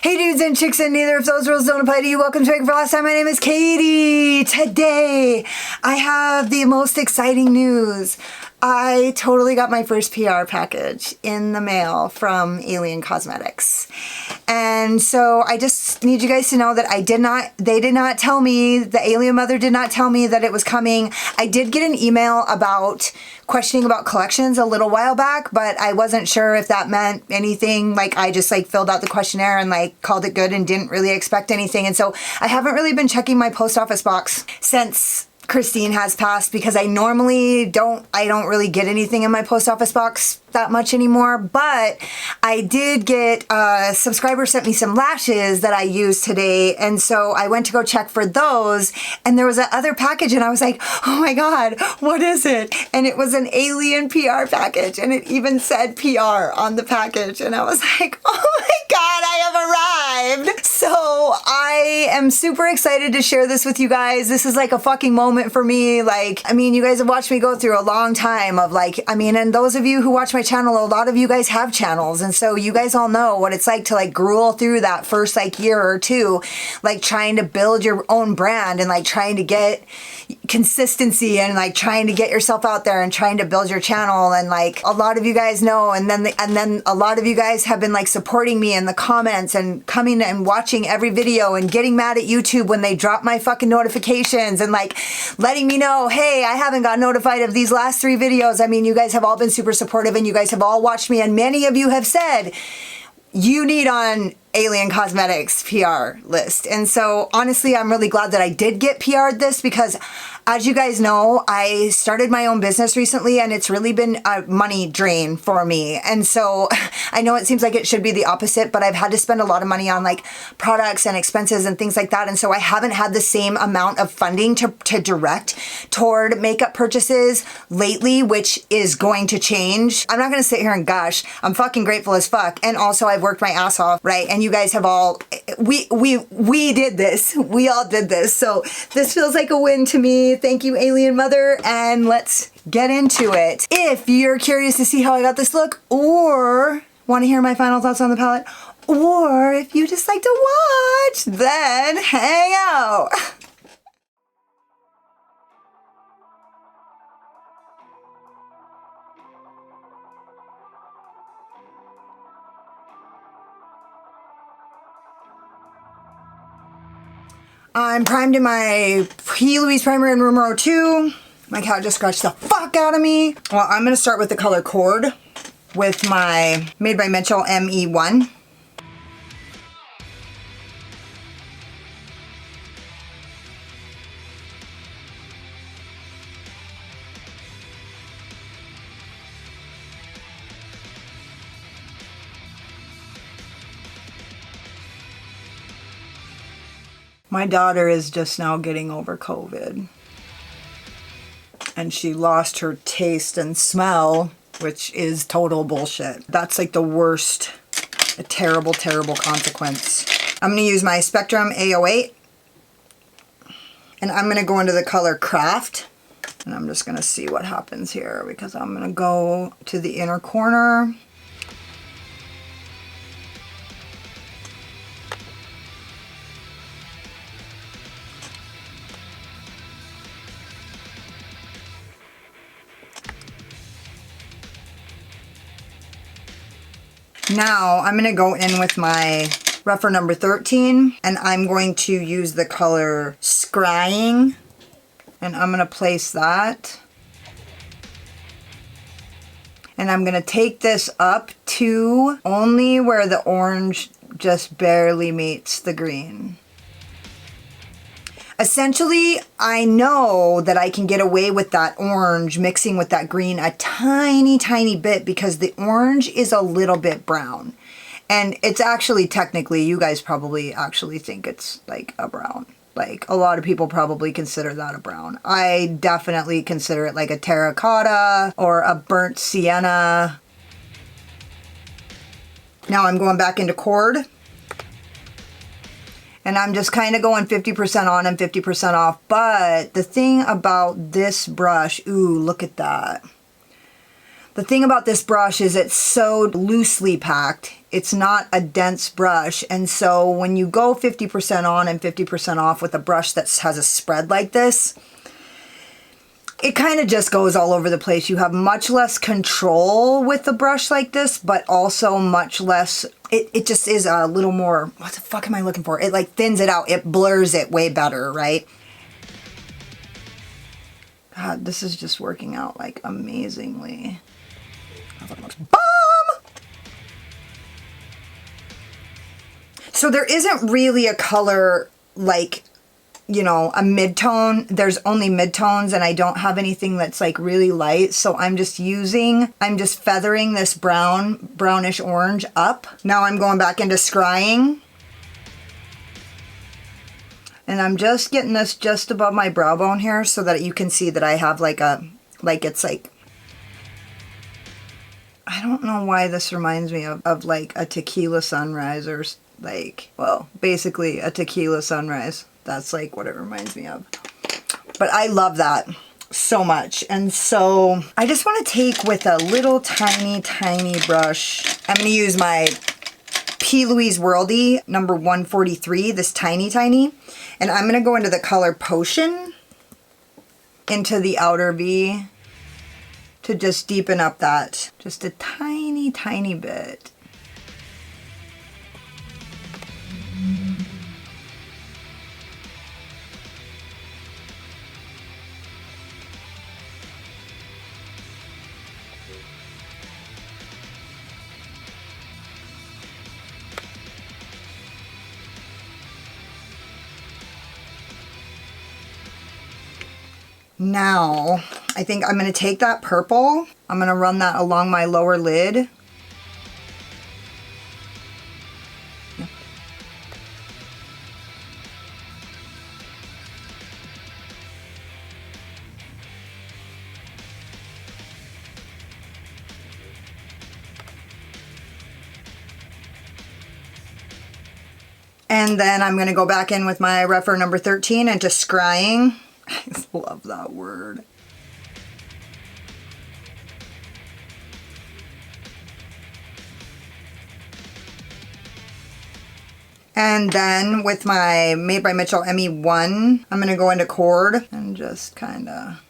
Hey dudes and chicks, and neither of those rules don't apply to you. Welcome to Back for Last Time. My name is Katie. Today I have the most exciting news. I totally got my first PR package in the mail from Alien Cosmetics. And so I just need you guys to know that they did not tell me, the alien mother did not tell me that it was coming. I did get an email about questioning about collections a little while back, but I wasn't sure if that meant anything. Like, I just filled out the questionnaire and called it good and didn't really expect anything. And so I haven't really been checking my post office box since Christine has passed, because I normally don't really get anything in my post office box that much anymore. But I did get, a subscriber sent me some lashes that I used today, and so I went to go check for those, and there was that other package, and I was like, oh my god, what is it? And it was an alien PR package, and it even said PR on the package, and I was like, oh my god, I have arrived. So I am super excited to share this with you guys. This is like a fucking moment for me. You guys have watched me go through a long time of and those of you who watch my channel, a lot of you guys have channels, and so you guys all know what it's like to gruel through that first year or two, trying to build your own brand and trying to get consistency and trying to get yourself out there and trying to build your channel. And a lot of you guys know, and then a lot of you guys have been supporting me in the comments and coming and watching every video and getting mad at YouTube when they drop my fucking notifications and letting me know, hey, I haven't got notified of these last 3 videos. You guys have all been super supportive, and you guys have all watched me, and many of you have said you need on Alien Cosmetics PR list. And so honestly, I'm really glad that I did get PR'd this, because as you guys know, I started my own business recently, and it's really been a money drain for me. And so I know it seems like it should be the opposite, but I've had to spend a lot of money on products and expenses and things like that. And so I haven't had the same amount of funding to direct toward makeup purchases lately, which is going to change. I'm not going to sit here and gush. I'm fucking grateful as fuck. And also I've worked my ass off, right? And you guys have all, we did this. We all did this. So this feels like a win to me. Thank you, Alien Mother, and let's get into it. If you're curious to see how I got this look, or want to hear my final thoughts on the palette, or if you just like to watch, then hang out. I'm primed in my LOUISE primer in room row 2. My cat just scratched the fuck out of me. Well, I'm going to start with the color Cord with my Made by Mitchell ME1. My daughter is just now getting over COVID, and she lost her taste and smell, which is total bullshit. That's the worst, a terrible, terrible consequence. I'm going to use my Spectrum A08, and I'm going to go into the color Craft, and I'm just going to see what happens here, because I'm going to go to the inner corner. Now I'm going to go in with my rougher number 13, and I'm going to use the color Scrying, and I'm going to place that. And I'm going to take this up to only where the orange just barely meets the green. Essentially, I know that I can get away with that orange mixing with that green a tiny, tiny bit, because the orange is a little bit brown. And it's actually technically, you guys probably actually think it's a brown. A lot of people probably consider that a brown. I definitely consider it a terracotta or a burnt sienna. Now I'm going back into Cord. And I'm just kind of going 50% on and 50% off. But the thing about this brush, ooh, look at that. The thing about this brush is it's so loosely packed It's not a dense brush. And so when you go 50% on and 50% off with a brush that has a spread like this, it kind of just goes all over the place. You have much less control with a brush like this, but also much less, it just is a little more, what the fuck am I looking for? It like thins it out. It blurs it way better, right? God, this is just working out like amazingly. That fucking looks bomb! So there isn't really a color like, you know, a mid-tone. There's only mid-tones and I don't have anything that's like really light. So I'm just feathering this brownish orange up. Now I'm going back into scrying. And I'm just getting this just above my brow bone here so that you can see that I have like it's like, I don't know why this reminds me of like a tequila sunrise or like, well, basically a tequila sunrise. That's like what it reminds me of. But I love that so much. And so I just want to take with a little tiny brush. I'm going to use my P. Louise Worldie number 143, this tiny. And I'm going to go into the color Potion into the outer V to just deepen up that just a tiny bit. Now, I think I'm going to take that purple, I'm going to run that along my lower lid. And then I'm going to go back in with my Rephr number 13 into scrying. I love that word. And then with my Made by Mitchell ME1, I'm going to go into Chord and just kind of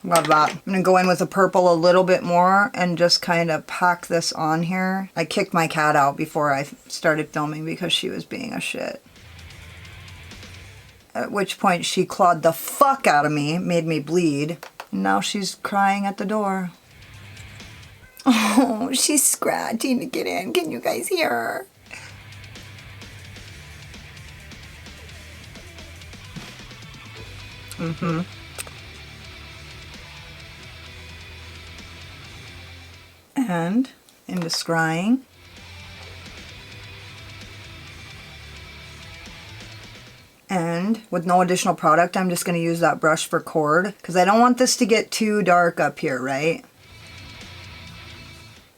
love that. I'm going to go in with the purple a little bit more and just kind of pack this on here. I kicked my cat out before I started filming because she was being a shit. At which point she clawed the fuck out of me, made me bleed. And now she's crying at the door. Oh, she's scratching to get in. Can you guys hear her? Mm-hmm. And into scrying. And with no additional product, I'm just going to use that brush for Chord because I don't want this to get too dark up here, right?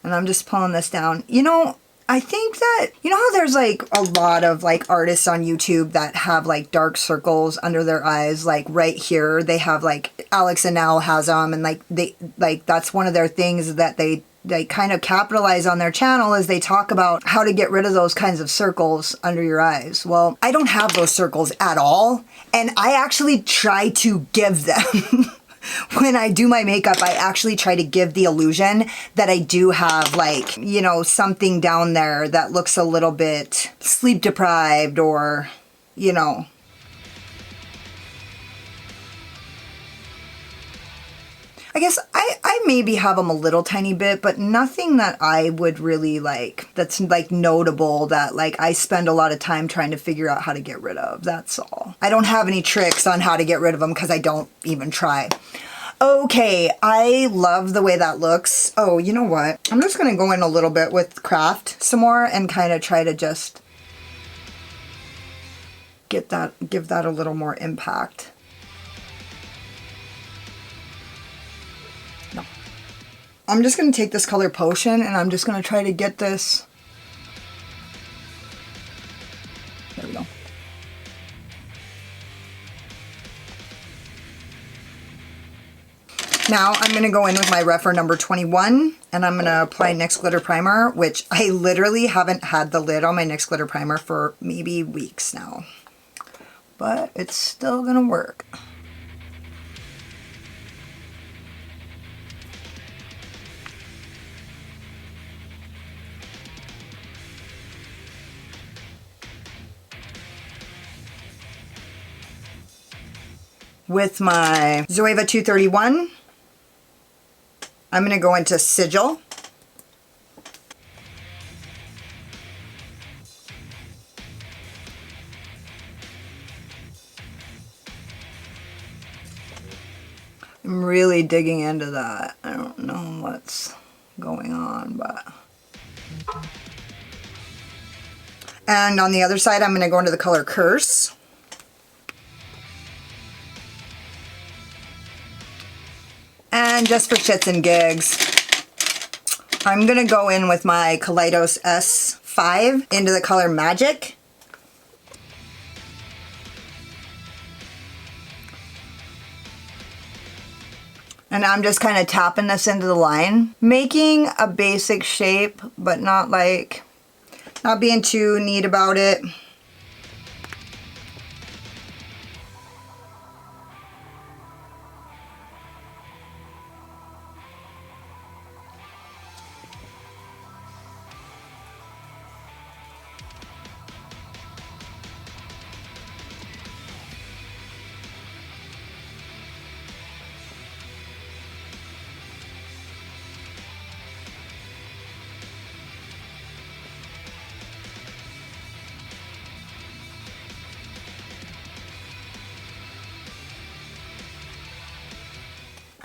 And I'm just pulling this down. You know, I think that, you know how there's like a lot of like artists on YouTube that have like dark circles under their eyes, like right here. They have like, Alex and Now has them, and like that's one of their things that they kind of capitalize on their channel is they talk about how to get rid of those kinds of circles under your eyes. Well, I don't have those circles at all, and I actually try to give them. When I do my makeup, I actually try to give the illusion that I do have like, you know, something down there that looks a little bit sleep deprived or, you know. I guess I maybe have them a little tiny bit, but nothing that I would really like, that's like notable that like I spend a lot of time trying to figure out how to get rid of. That's all. I don't have any tricks on how to get rid of them because I don't even try. Okay, I love the way that looks. Oh, you know what? I'm just going to go in a little bit with Craft some more and kind of try to just give that a little more impact. No. I'm just going to take this color Potion and I'm just going to try to get this. There we go. Now I'm going to go in with my Rephr number 21 and I'm going to apply NYX Glitter Primer, which I literally haven't had the lid on my NYX Glitter Primer for maybe weeks now. But it's still going to work. With my ZOEVA 231, I'm going to go into Sigil. I'm really digging into that. I don't know what's going on, but... And on the other side, I'm going to go into the color Curse. And just for shits and gigs, I'm going to go in with my Kaleidos S5 into the color Magic. And I'm just kind of tapping this into the line, making a basic shape, but not being too neat about it.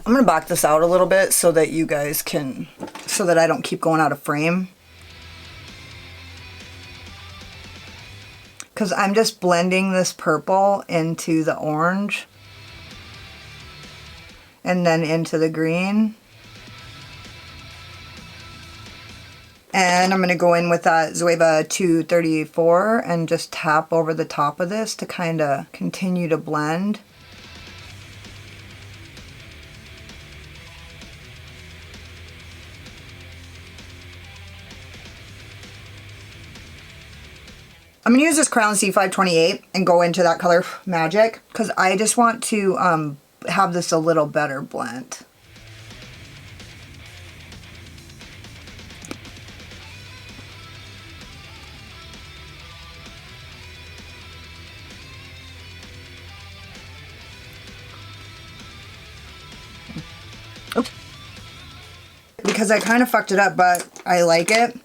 I'm going to back this out a little bit so that you guys can, so that I don't keep going out of frame. Because I'm just blending this purple into the orange. And then into the green. And I'm going to go in with that ZOEVA 234 and just tap over the top of this to kind of continue to blend. I'm going to use this Crown C528 and go into that color Magic because I just want to have this a little better blend. Oops. Because I kind of fucked it up, but I like it.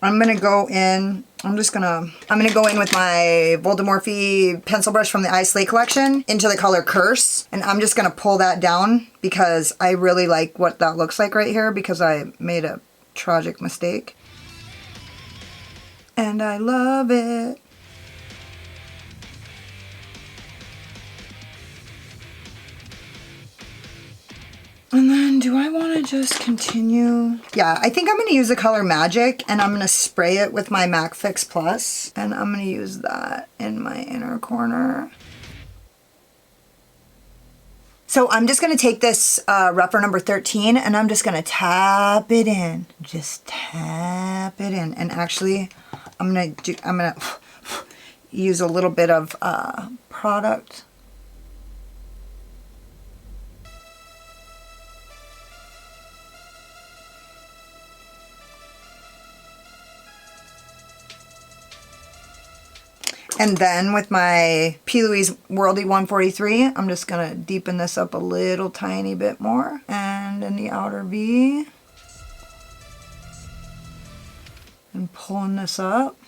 I'm going to go in, I'm going to go in with my Morphe pencil brush from the Eye Slate collection into the color Curse. And I'm just going to pull that down because I really like what that looks like right here because I made a tragic mistake. And I love it. And then do I want to just continue? Yeah, I think I'm going to use the color Magic and I'm going to spray it with my MAC Fix Plus. And I'm going to use that in my inner corner. So I'm just going to take this Rephr number 13 and I'm just going to tap it in. Just tap it in. And actually, I'm going to use a little bit of product. And then with my P. Louise Worldie 143, I'm just going to deepen this up a little tiny bit more. And in the outer V. And pulling this up.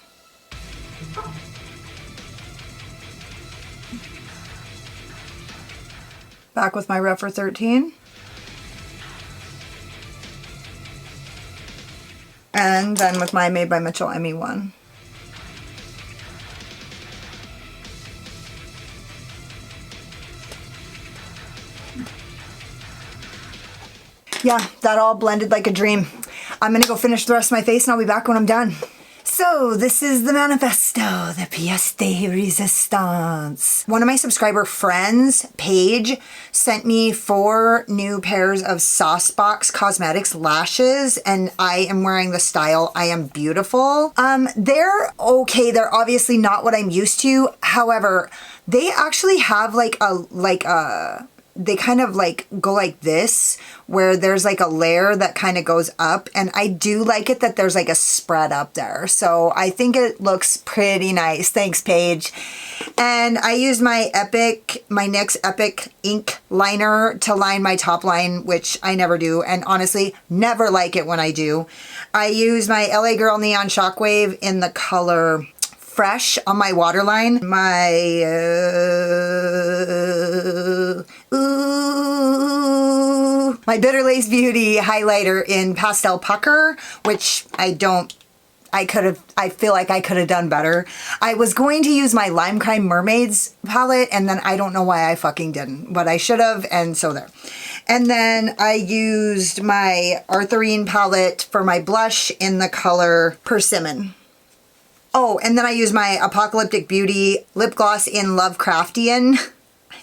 Back with my Rephr 13. And then with my Made by Mitchell ME1. Yeah, that all blended like a dream. I'm gonna go finish the rest of my face and I'll be back when I'm done. So this is the manifest. presto, the pièce de résistance. One of my subscriber friends, Paige, sent me 4 new pairs of Saucebox Cosmetics lashes, and I am wearing the style I Am Beautiful. They're okay. They're obviously not what I'm used to. However, they actually have they kind of like go like this, where there's like a layer that kind of goes up, and I do like it that there's like a spread up there. So I think it looks pretty nice. Thanks, Paige. And I used my NYX Epic ink liner to line my top line, which I never do, and honestly never like it when I do. I use my LA Girl Neon Shockwave in the color Fresh on my waterline. My Bitter Lace Beauty highlighter in Pastel Pucker, which I feel like I could have done better. I was going to use my Lime Crime Mermaids palette, and then I don't know why I fucking didn't, but I should have, and so there. And then I used my Arthurine palette for my blush in the color Persimmon. Oh, and then I use my Apocalyptic Beauty lip gloss in Lovecraftian.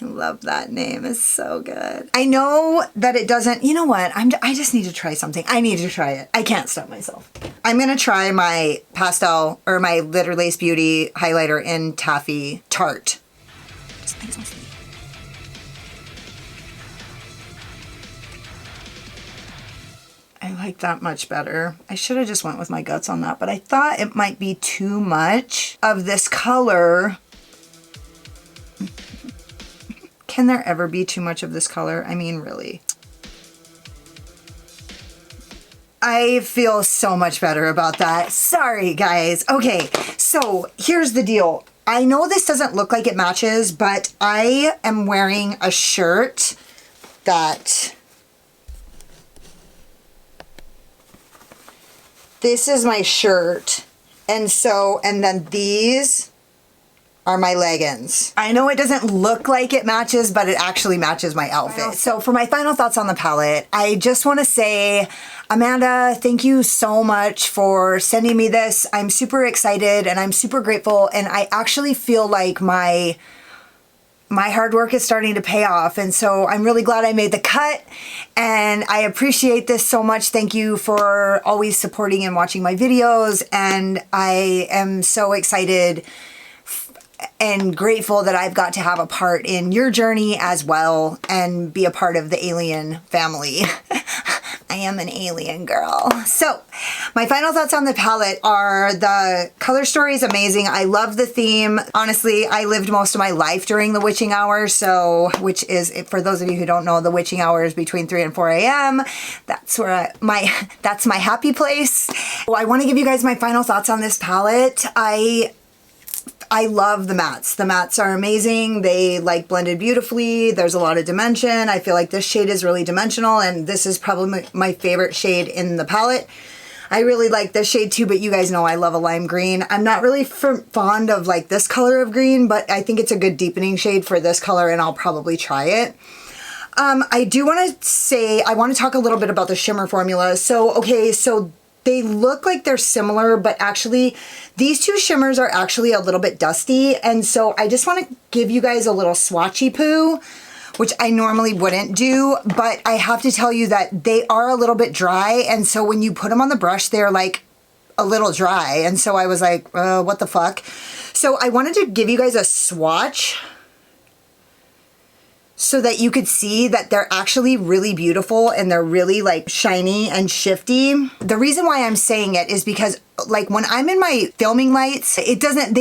I love that name. It's so good. I know that it doesn't, you know what? I just need to try something. I need to try it. I can't stop myself. I'm going to try my pastel or my Bitter Lace Beauty highlighter in Taffy Tart. I like that much better. I should have just went with my guts on that, but I thought it might be too much of this color. Can there ever be too much of this color? I mean, really. I feel so much better about that. Sorry, guys. Okay, so here's the deal. I know this doesn't look like it matches, but I am wearing a shirt that... This is my shirt, and then these are my leggings. I know it doesn't look like it matches, but it actually matches my outfit. So for my final thoughts on the palette, I just want to say, Amanda, thank you so much for sending me this. I'm super excited and I'm super grateful, and I actually feel like my hard work is starting to pay off, and so I'm really glad I made the cut, and I appreciate this so much. Thank you for always supporting and watching my videos, and I am so excited and grateful that I've got to have a part in your journey as well and be a part of the alien family. I am an alien girl. So my final thoughts on the palette are the color story is amazing. I love the theme. Honestly, I lived most of my life during the witching hour. So, which is, for those of you who don't know, the witching hour is between 3 and 4 a.m. That's where that's my happy place. Well, I want to give you guys my final thoughts on this palette. I love the mattes. The mattes are amazing. They like blended beautifully. There's a lot of dimension. I feel like this shade is really dimensional, and this is probably my favorite shade in the palette. I really like this shade too, but you guys know I love a lime green. I'm not really fond of like this color of green, but I think it's a good deepening shade for this color, and I'll probably try it. I do want to say, I want to talk a little bit about the shimmer formula. So, okay, so they look like they're similar, but actually these two shimmers are actually a little bit dusty. And so I just want to give you guys a little swatchy poo, which I normally wouldn't do, but I have to tell you that they are a little bit dry. And so when you put them on the brush, they're like a little dry. And so I was like, what the fuck? So I wanted to give you guys a swatch so that you could see that they're actually really beautiful and they're really like shiny and shifty. The reason why I'm saying it is because like when I'm in my filming lights, they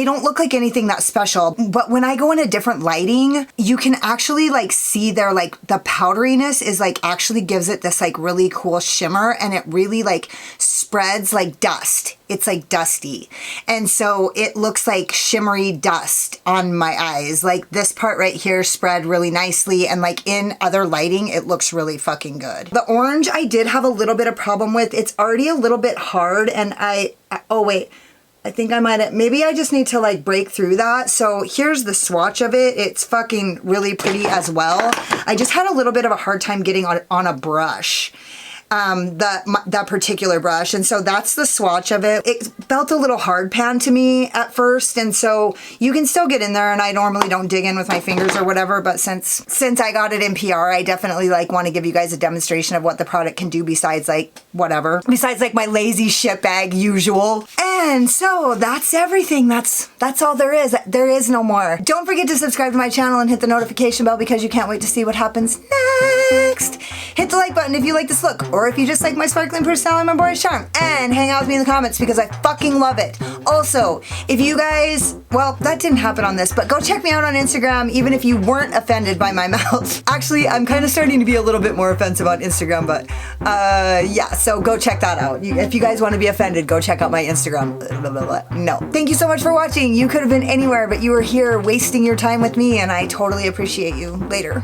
don't look like anything that special. But when I go in a different lighting, you can actually like see their like the powderiness is like actually gives it this like really cool shimmer, and it really like spreads like dust. It's like dusty. And so it looks like shimmery dust on my eyes. Like this part right here spread really nicely, and like in other lighting, it looks really fucking good. The orange I did have a little bit of problem with. It's already a little bit hard, and oh wait, I think I might have, maybe I just need to like break through that. So here's the swatch of it. It's fucking really pretty as well. I just had a little bit of a hard time getting on a brush. that particular brush. And so that's the swatch of it. It felt a little hard pan to me at first, and so you can still get in there, and I normally don't dig in with my fingers or whatever, but since I got it in PR, I definitely like want to give you guys a demonstration of what the product can do besides like whatever. Besides like my lazy shit bag usual. And so that's everything. That's all there is. There is no more. Don't forget to subscribe to my channel and hit the notification bell because you can't wait to see what happens next. Hit the like button if you like this look, or if you just like my sparkling personality and my boyish charm, and hang out with me in the comments because I fucking love it. Also, if you guys, well, that didn't happen on this, but go check me out on Instagram even if you weren't offended by my mouth. Actually, I'm kind of starting to be a little bit more offensive on Instagram, but yeah, so go check that out. If you guys want to be offended, go check out my Instagram. No. Thank you so much for watching. You could have been anywhere, but you were here wasting your time with me, and I totally appreciate you. Later.